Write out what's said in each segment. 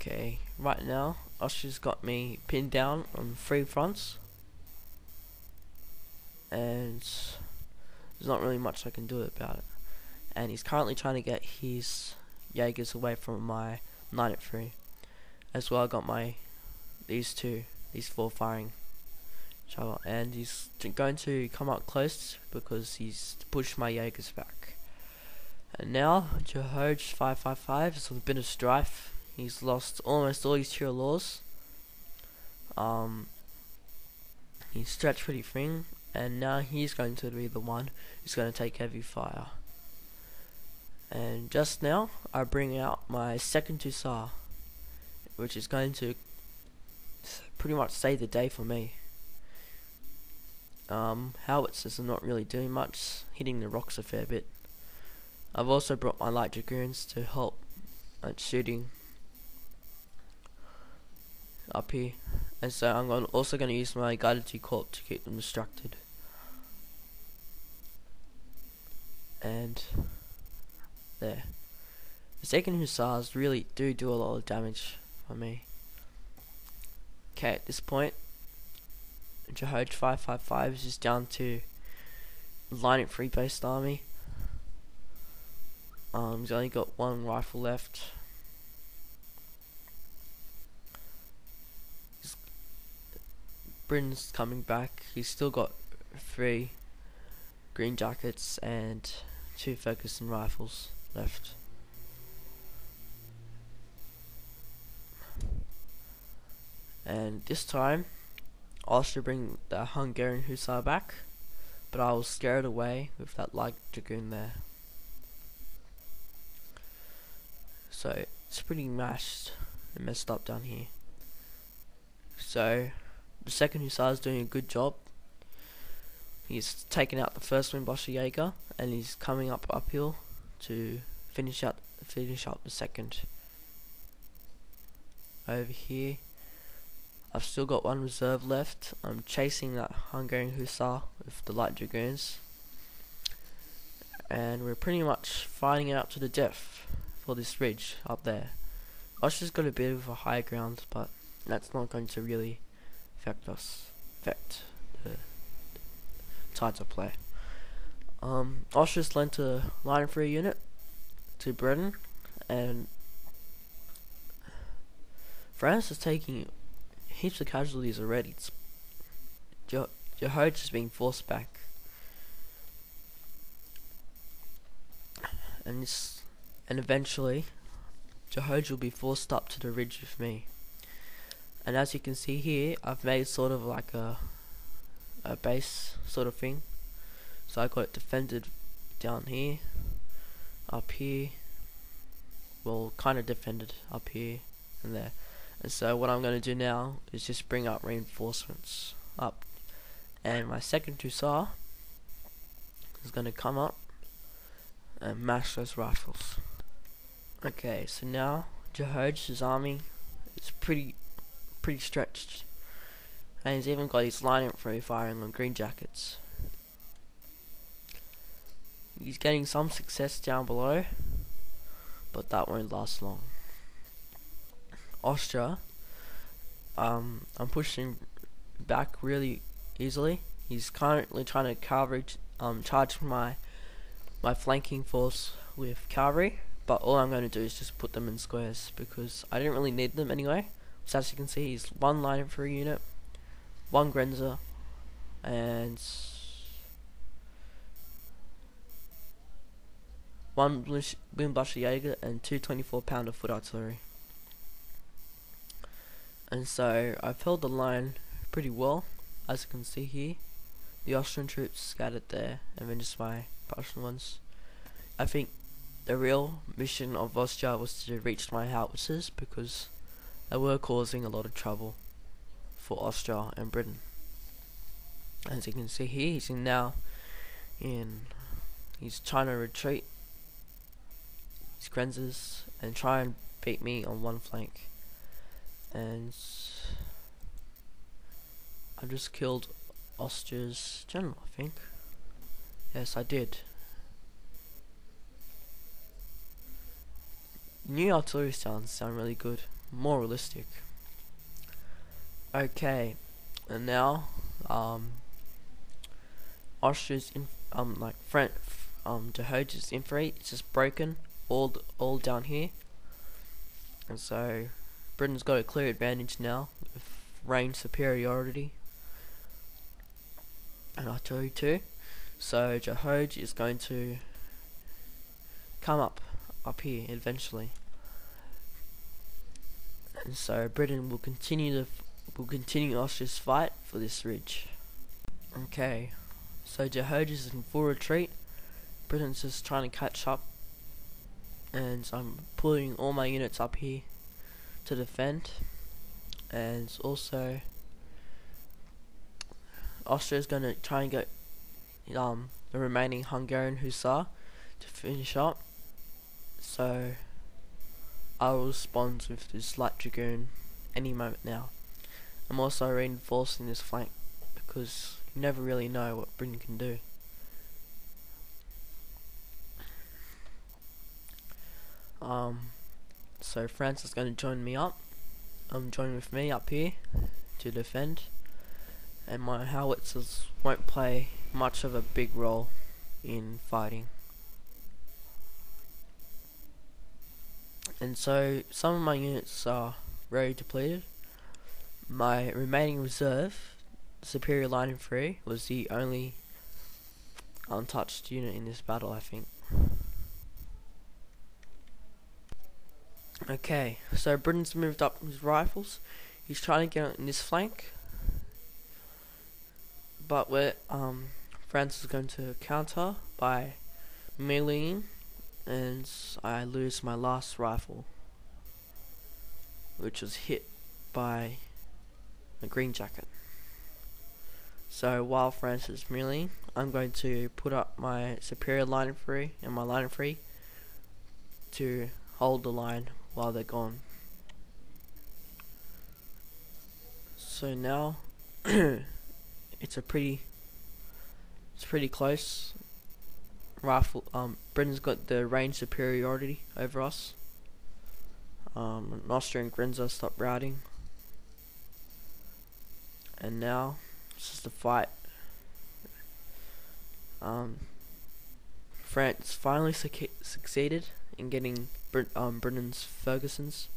Okay, right now Austria's got me pinned down on 3 fronts, and there's not really much I can do about it. And he's currently trying to get his Jaegers away from my 9 at 3. As well, I got these 4 firing each other, and he's going to come up close because he's pushed my Jaegers back. And now Jahoj 555 is with a bit of strife. He's lost almost all his tier laws. He's stretched pretty thin, and now he's going to be the one who's going to take heavy fire. And just now I bring out my second Hussar, which is going to pretty much save the day for me. Howitzers are not really doing much, hitting the rocks a fair bit. I've also brought my light dragoons to help at shooting up here, and so I'm also going to use my guided T-Corp to keep them distracted. And there, the second Hussars really do a lot of damage for me. Okay, at this point Jahoj 555 is just down to line at 3 based army. He's only got 1 rifle left. Britain's coming back. He's still got 3 green jackets and 2 Ferguson rifles left. And this time I'll also bring the Hungarian Hussar back, but I will scare it away with that light dragoon there. So it's pretty mashed and messed up down here. So the second Hussar is doing a good job. He's taken out the first Windboscher Jaeger, and he's coming uphill to finish up the second. Over here I've still got 1 reserve left. I'm chasing that Hungarian Hussar with the light dragoons, and we're pretty much fighting it out to the death for this ridge up there. Austria's got a bit of a high ground, but that's not going to really affect the tides of play. Austria's lent a line for a unit to Britain, and France is taking heaps of casualties already. Jahoj is being forced back, and eventually Jahoj will be forced up to the ridge with me. And as you can see here, I've made sort of like a base sort of thing. So I got it defended down here, up here, well, kind of defended up here and there. And so what I'm going to do now is just bring up reinforcements up, and my second Hussar is going to come up and mash those rifles. Okay, so now Jahoj's army is pretty stretched, and he's even got his line infantry firing on green jackets. He's getting some success down below, but that won't last long. Austria, I'm pushing back really easily. He's currently trying to cavalry charge my flanking force with cavalry, but all I'm going to do is just put them in squares because I didn't really need them anyway. So as you can see, he's 1 line for a unit, 1 Grenzer, and 1 Windboscher Jaeger, and 2 24-pounder foot artillery. And so I've held the line pretty well, as you can see here. The Austrian troops scattered there, and then just my Prussian ones. I think the real mission of Austria was to reach my howitzers because they were causing a lot of trouble for Austria and Britain. As you can see here, he's trying to retreat his Grenzers and try and beat me on one flank. And I just killed Austria's general, I think. Yes, I did. New artillery sound really good. more realistic. Okay, and now Austria's like Jehoia's infantry is just broken all down here, and so Britain's got a clear advantage now with range superiority and artillery too. So Jehoiaj is going to come up here eventually, and so Britain will continue Austria's fight for this ridge. Okay, so Jehoiaj is in full retreat. Britain's just trying to catch up, and so I'm pulling all my units up here to defend, and also Austria's going to try and get the remaining Hungarian Hussar to finish up. So I will respond with this light dragoon any moment now. I'm also reinforcing this flank because you never really know what Britain can do. So France is going to join me up. Join with me up here to defend, and my howitzers won't play much of a big role in fighting. And so some of my units are very depleted. My remaining reserve, Superior Line Infantry, was the only untouched unit in this battle, I think. Okay, so Britain's moved up his rifles. He's trying to get in this flank, but France is going to counter by meleeing, and I lose my last rifle, which was hit by a green jacket. So while France is meleeing, I'm going to put up my superior line infantry and my line infantry to hold the line while they're gone. So now it's pretty close. Britain's got the range superiority over us. Austria and Grenza stop routing, and now it's just a fight. France finally succeeded in getting Britain's Fergusons.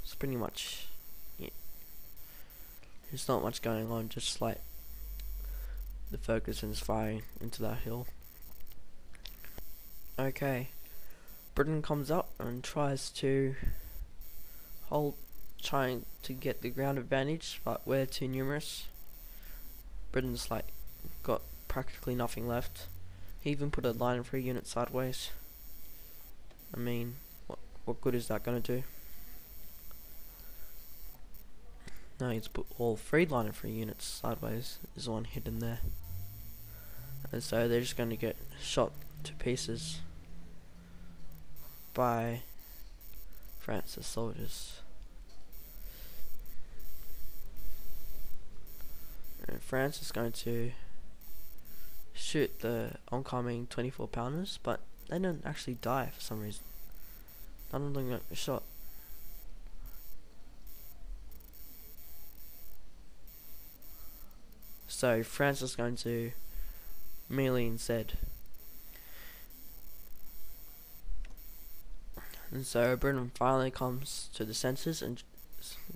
It's pretty much it. There's not much going on, just like the Fergusons firing into that hill. Okay, Britain comes up and tries to trying to get the ground advantage, but we're too numerous. Britain's like got practically nothing left. He even put a line of 3 units sideways. I mean, what good is that gonna do? No, he's put all 3 line of 3 units sideways. There's one hidden there, and so they're just gonna get shot to pieces by France's soldiers. And France is going to shoot the oncoming 24 pounders, but they don't actually die for some reason. None of them got shot. So France is going to melee instead. And so Britain finally comes to the senses and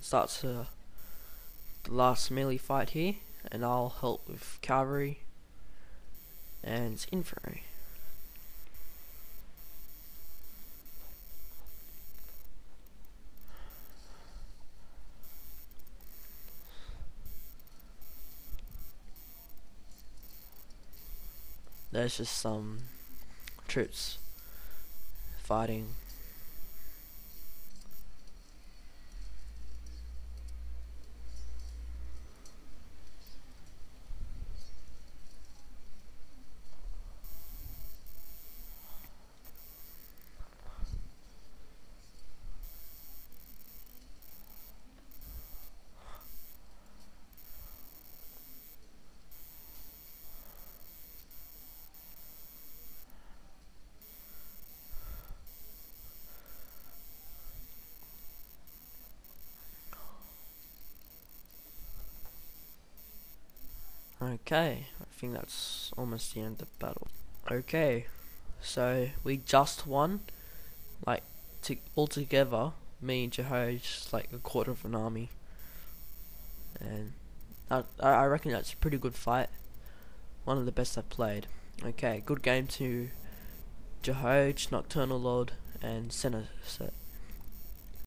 starts the last melee fight here, and I'll help with cavalry and infantry. There's just some troops fighting. Okay, I think that's almost the end of the battle. Okay, so we just won, like, all together, me and Jehoish, like a quarter of an army. And I reckon that's a pretty good fight. One of the best I've played. Okay, good game to Jehoish, Nocturnal Lord, and Center Set.